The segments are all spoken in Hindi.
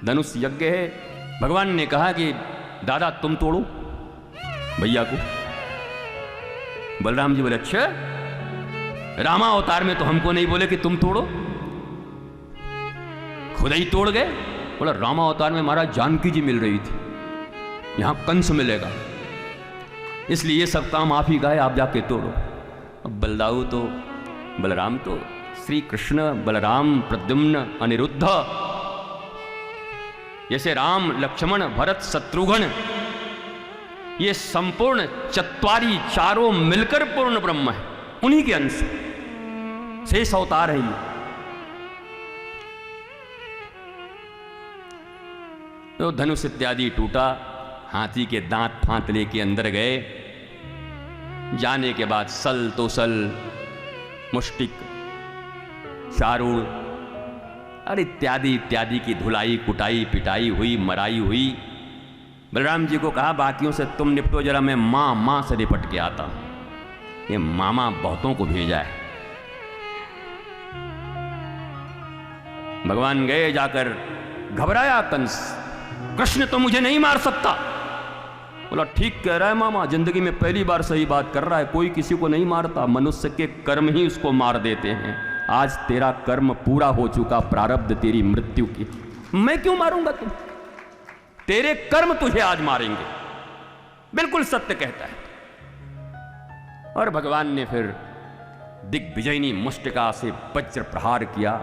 धनुष यज्ञ है। भगवान ने कहा कि दादा तुम तोड़ो भैया को। बलराम जी बोले अच्छा, रामा अवतार में तो हमको नहीं बोले कि तुम तोड़ो, खुद ही तोड़ गए। बोला रामा अवतार में महाराज जानकी जी मिल रही थी, यहां कंस मिलेगा, इसलिए ये सब काम आप ही गए, आप जाके तोड़ो। अब बलराम तो श्री कृष्ण बलराम प्रद्युम्न अनिरुद्ध, जैसे राम लक्ष्मण भरत शत्रुघ्न, ये संपूर्ण चत्वारी चारों मिलकर पूर्ण ब्रह्म है, उन्हीं के अंश शेष अवतार है ये। तो धनुष इत्यादि टूटा, हाथी के दांत फांत लेके अंदर गए। जाने के बाद सल तोसल मुष्टिक चारूण और इत्यादि इत्यादि की धुलाई कुटाई पिटाई हुई, मराई हुई। बलराम जी को कहा बाकियों से तुम निपटो, जरा मैं मां से निपट के आता हूं। ये मामा बहुतों को भेजा है। भगवान गए, जाकर घबराया कंस, कृष्ण तो मुझे नहीं मार सकता। बोला ठीक कह रहा है मामा, जिंदगी में पहली बार सही बात कर रहा है, कोई किसी को नहीं मारता, मनुष्य के कर्म ही उसको मार देते हैं। आज तेरा कर्म पूरा हो चुका, प्रारब्ध तेरी मृत्यु की, मैं क्यों मारूंगा तुम, तेरे कर्म तुझे आज मारेंगे। बिल्कुल सत्य कहता है। और भगवान ने फिर दिग्विजयनी मुष्टिका से वज्र प्रहार किया,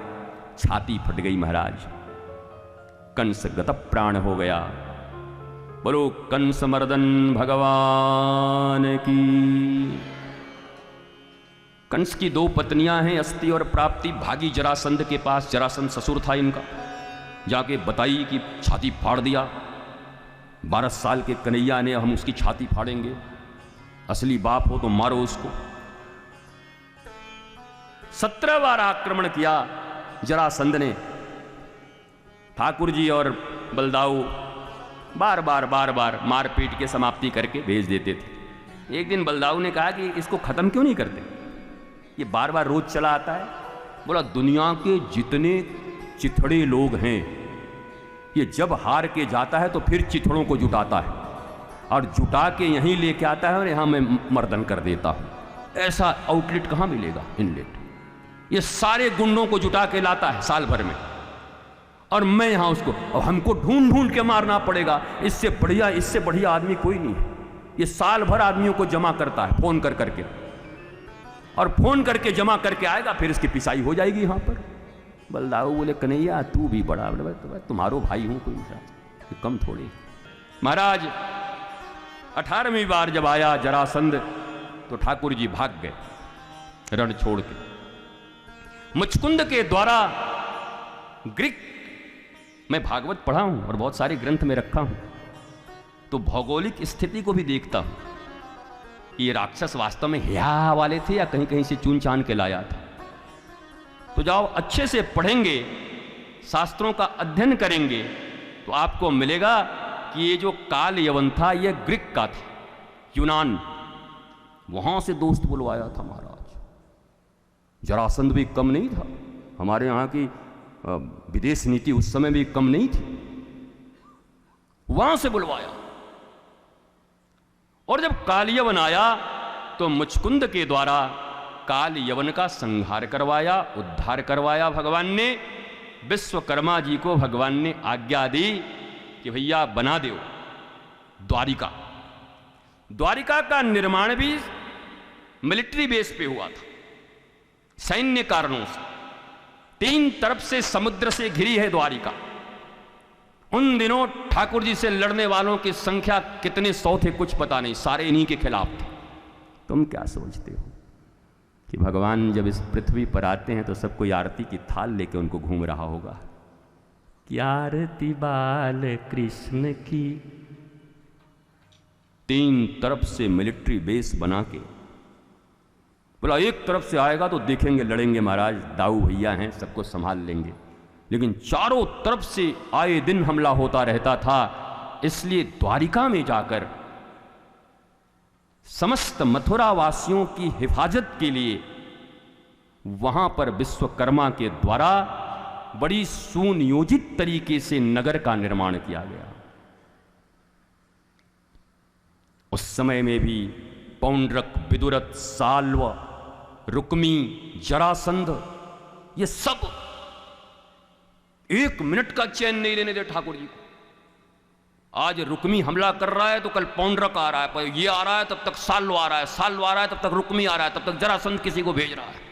छाती फट गई महाराज, कंस गत प्राण हो गया। बोलो कंस मर्दन भगवान की। कंस की दो पत्नियां हैं, अस्ति और प्राप्ति। भागी जरासंध के पास, जरासंध ससुर था इनका, जाके बताई कि छाती फाड़ दिया। 12 साल के कन्हैया ने, हम उसकी छाती फाड़ेंगे, असली बाप हो तो मारो उसको। 17 बार आक्रमण किया जरासंध ने। ठाकुर जी और बलदाऊ बार बार मारपीट के समाप्ति करके भेज देते थे। एक दिन बलदाऊ ने कहा कि इसको खत्म क्यों नहीं करते, ये बार बार रोज चला आता है। बोला दुनिया के जितने चिथड़े लोग हैं, ये जब हार के जाता है तो फिर चिथड़ों को जुटाता है, और जुटा के यहीं लेके आता है और यहां मैं मर्दन कर देता हूं। ऐसा आउटलेट कहां मिलेगा, इनलेट। ये सारे गुंडों को जुटा के लाता है साल भर में, और मैं यहां उसको, और हमको ढूंढ ढूंढ के मारना पड़ेगा। इससे बढ़िया आदमी कोई नहीं है। ये साल भर आदमियों को जमा करता है फोन कर करके, और फोन करके जमा करके आएगा, फिर इसकी पिसाई हो जाएगी यहां पर। बलदाऊ बोले कन्हैया तू भी बड़ा, तुम्हारो भाई हूं, कोई कम थोड़ी। महाराज 18वीं बार जब आया जरासंध, तो ठाकुर जी भाग गए रण छोड़ के। मुचकुंद के द्वारा ग्रीक, मैं भागवत पढ़ा हूं और बहुत सारे ग्रंथ में रखा हूं, तो भौगोलिक स्थिति को भी देखता हूं। ये राक्षस वास्तव में हिया वाले थे या कहीं कहीं से चुन चान के लाया था। तो जाओ अच्छे से पढ़ेंगे, शास्त्रों का अध्ययन करेंगे, तो आपको मिलेगा कि ये जो काल यवन था ये ग्रीक का था, यूनान, वहां से दोस्त बुलवाया था महाराज। जरासंध भी कम नहीं था, हमारे यहाँ की विदेश नीति उस समय भी कम नहीं थी, वहां से बुलवाया। और जब काल यवन आया तो मुचकुंद के द्वारा काल यवन का संहार करवाया, उद्धार करवाया भगवान ने। विश्वकर्मा जी को भगवान ने आज्ञा दी कि भैया बना दो द्वारिका। द्वारिका का निर्माण भी मिलिट्री बेस पे हुआ था, सैन्य कारणों से। 3 तरफ से समुद्र से घिरी है द्वारिका। उन दिनों ठाकुर जी से लड़ने वालों की संख्या कितने 100 थे कुछ पता नहीं, सारे इन्हीं के खिलाफ थे। तुम क्या सोचते हो कि भगवान जब इस पृथ्वी पर आते हैं तो सब कोई आरती की थाल लेके उनको घूम रहा होगा कि आरती बाल कृष्ण की। 3 तरफ से मिलिट्री बेस बना के, बोला एक तरफ से आएगा तो देखेंगे, लड़ेंगे महाराज, दाऊ भैया हैं, सबको संभाल लेंगे। लेकिन चारों तरफ से आए दिन हमला होता रहता था। इसलिए द्वारिका में जाकर समस्त मथुरा वासियों की हिफाजत के लिए वहां पर विश्वकर्मा के द्वारा बड़ी सुनियोजित तरीके से नगर का निर्माण किया गया। उस समय में भी पौंड्रक, विदुरथ, साल्व, रुक्मी, जरासंध, ये सब 1 मिनट का चैन नहीं लेने दे ठाकुर जी को। आज रुक्मी हमला कर रहा है तो कल पौंड्रक आ रहा है, पर ये आ रहा है तब तक साल्व आ रहा है, साल्व आ रहा है तब तक रुक्मी आ रहा है, तब तक जरासंध किसी को भेज रहा है।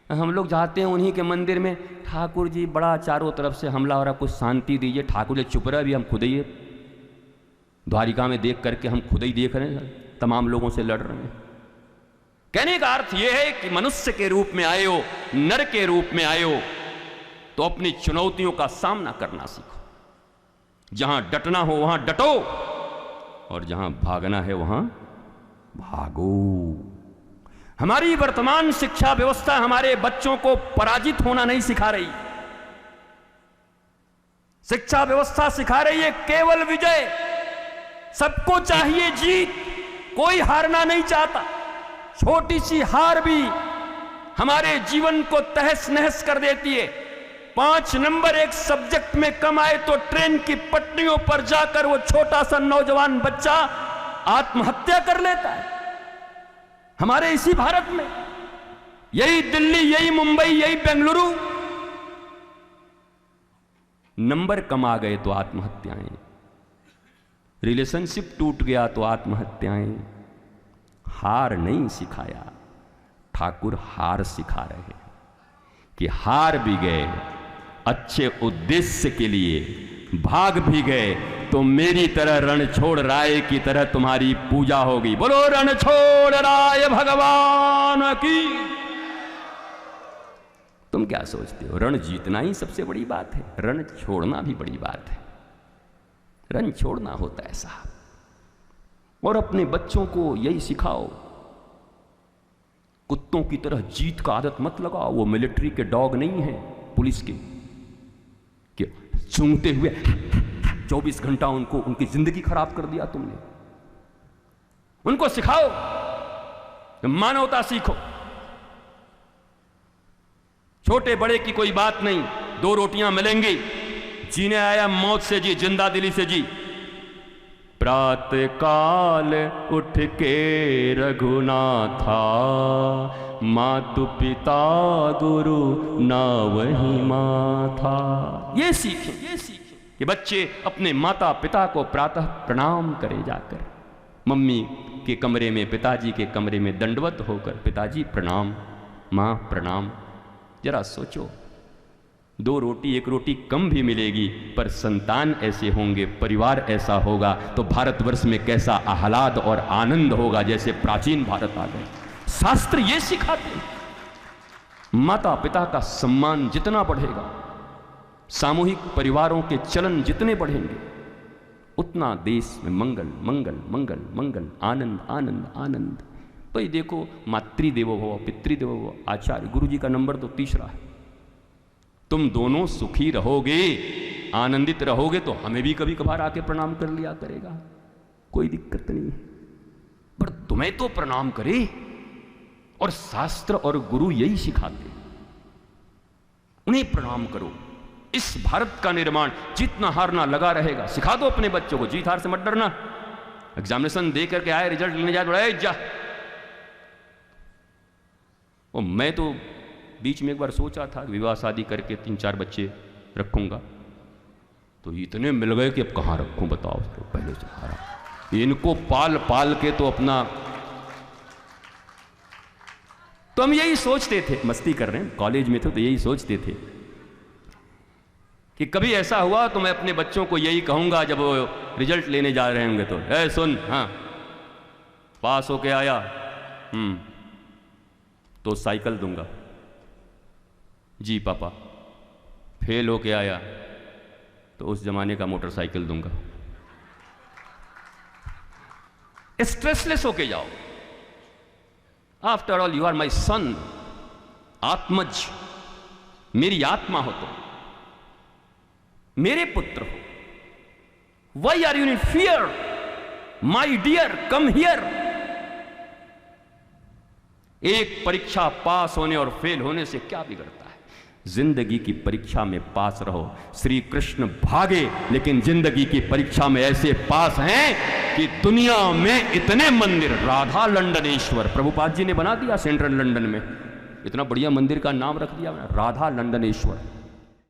हम लोग जाते हैं उन्हीं के मंदिर में, ठाकुर जी बड़ा चारों तरफ से हमला हो रहा है, कुछ शांति दीजिए। ठाकुर जी चुप रहे, अभी हम खुद ही द्वारिका में देख करके हम खुद ही देख रहे हैं, तमाम लोगों से लड़ रहे हैं। कहने का अर्थ यह है कि मनुष्य के रूप में आए हो, नर के रूप में आए हो, तो अपनी चुनौतियों का सामना करना सीखो। जहां डटना हो वहां डटो, और जहां भागना है वहां भागो। हमारी वर्तमान शिक्षा व्यवस्था हमारे बच्चों को पराजित होना नहीं सिखा रही। शिक्षा व्यवस्था सिखा रही है केवल विजय। सबको चाहिए जीत, कोई हारना नहीं चाहता। छोटी सी हार भी हमारे जीवन को तहस नहस कर देती है। 5 नंबर एक सब्जेक्ट में कम आए तो ट्रेन की पटरियों पर जाकर वो छोटा सा नौजवान बच्चा आत्महत्या कर लेता है। हमारे इसी भारत में, यही दिल्ली, यही मुंबई, यही बेंगलुरु, नंबर कम आ गए तो आत्महत्याएं, रिलेशनशिप टूट गया तो आत्महत्याएं। हार नहीं सिखाया, ठाकुर हार सिखा रहे हैं कि हार भी गए अच्छे उद्देश्य के लिए, भाग भी गए तो मेरी तरह रण छोड़ राय की तरह तुम्हारी पूजा होगी। बोलो रण छोड़ राय भगवान की। तुम क्या सोचते हो, रण जीतना ही सबसे बड़ी बात है? रण छोड़ना भी बड़ी बात है। रण छोड़ना होता है साहब। और अपने बच्चों को यही सिखाओ, कुत्तों की तरह जीत का आदत मत लगाओ। वो मिलिट्री के डॉग नहीं है, पुलिस के, कि सूंघते हुए 24 घंटा उनको, उनकी जिंदगी खराब कर दिया तुमने। उनको सिखाओ, मानवता सीखो। छोटे बड़े की कोई बात नहीं, 2 रोटियां मिलेंगी, जीने आया मौत से जी, जिंदा दिली से जी। प्रातः काल उठ के रघुनाथा, मातु पिता गुरु ना वही माथा। ये सीखें कि बच्चे अपने माता पिता को प्रातः प्रणाम करे जाकर। मम्मी के कमरे में, पिताजी के कमरे में दंडवत होकर, पिताजी प्रणाम, माँ प्रणाम। जरा सोचो, 2 रोटी 1 रोटी कम भी मिलेगी, पर संतान ऐसे होंगे, परिवार ऐसा होगा, तो भारतवर्ष में कैसा आह्लाद और आनंद होगा, जैसे प्राचीन भारत आ गए। शास्त्र ये सिखाते हैं, माता पिता का सम्मान जितना बढ़ेगा, सामूहिक परिवारों के चलन जितने बढ़ेंगे, उतना देश में मंगल मंगल मंगल मंगल, आनंद आनंद आनंद। तो ये देखो, मातृदेवो भव, पितृदेवो भव, आचार्य गुरु जी का नंबर तो 3रा है। तुम दोनों सुखी रहोगे, आनंदित रहोगे, तो हमें भी कभी कभार आके प्रणाम कर लिया करेगा, कोई दिक्कत नहीं। पर तुम्हें तो प्रणाम करे। और शास्त्र और गुरु यही सिखाते, उन्हें प्रणाम करो। इस भारत का निर्माण, जीतना हारना लगा रहेगा। सिखा दो अपने बच्चों को, जीत हार से मत डरना। एग्जामिनेशन दे करके आए, रिजल्ट लेने जाए, जा। और मैं तो बीच में एक बार सोचा था विवाह शादी करके 3-4 बच्चे रखूंगा, तो इतने मिल गए कि अब कहाँ रखूं बताओ। तो पहले से हारा, इनको पाल पाल के तो अपना, तो हम यही सोचते थे, मस्ती कर रहे हैं, कॉलेज में थे तो यही सोचते थे कि कभी ऐसा हुआ तो मैं अपने बच्चों को यही कहूंगा जब वो रिजल्ट लेने जा रहे होंगे, तो ए सुन, हाँ पास होके आया, तो साइकिल दूंगा। जी पापा, फेल होके आया तो उस जमाने का मोटरसाइकिल दूंगा। स्ट्रेसलेस होके जाओ। After all you are my son, आत्मज, मेरी आत्मा हो तुम, मेरे पुत्र हो। Why are you in fear my dear, come here. एक परीक्षा पास होने और फेल होने से क्या बिगड़ता है? जिंदगी की परीक्षा में पास रहो। श्री कृष्ण भागे लेकिन जिंदगी की परीक्षा में ऐसे पास हैं कि दुनिया में इतने मंदिर, राधा लंडनेश्वर प्रभुपाद जी ने बना दिया सेंट्रल लंदन में, इतना बढ़िया मंदिर का नाम रख दिया राधा लंडनेश्वर।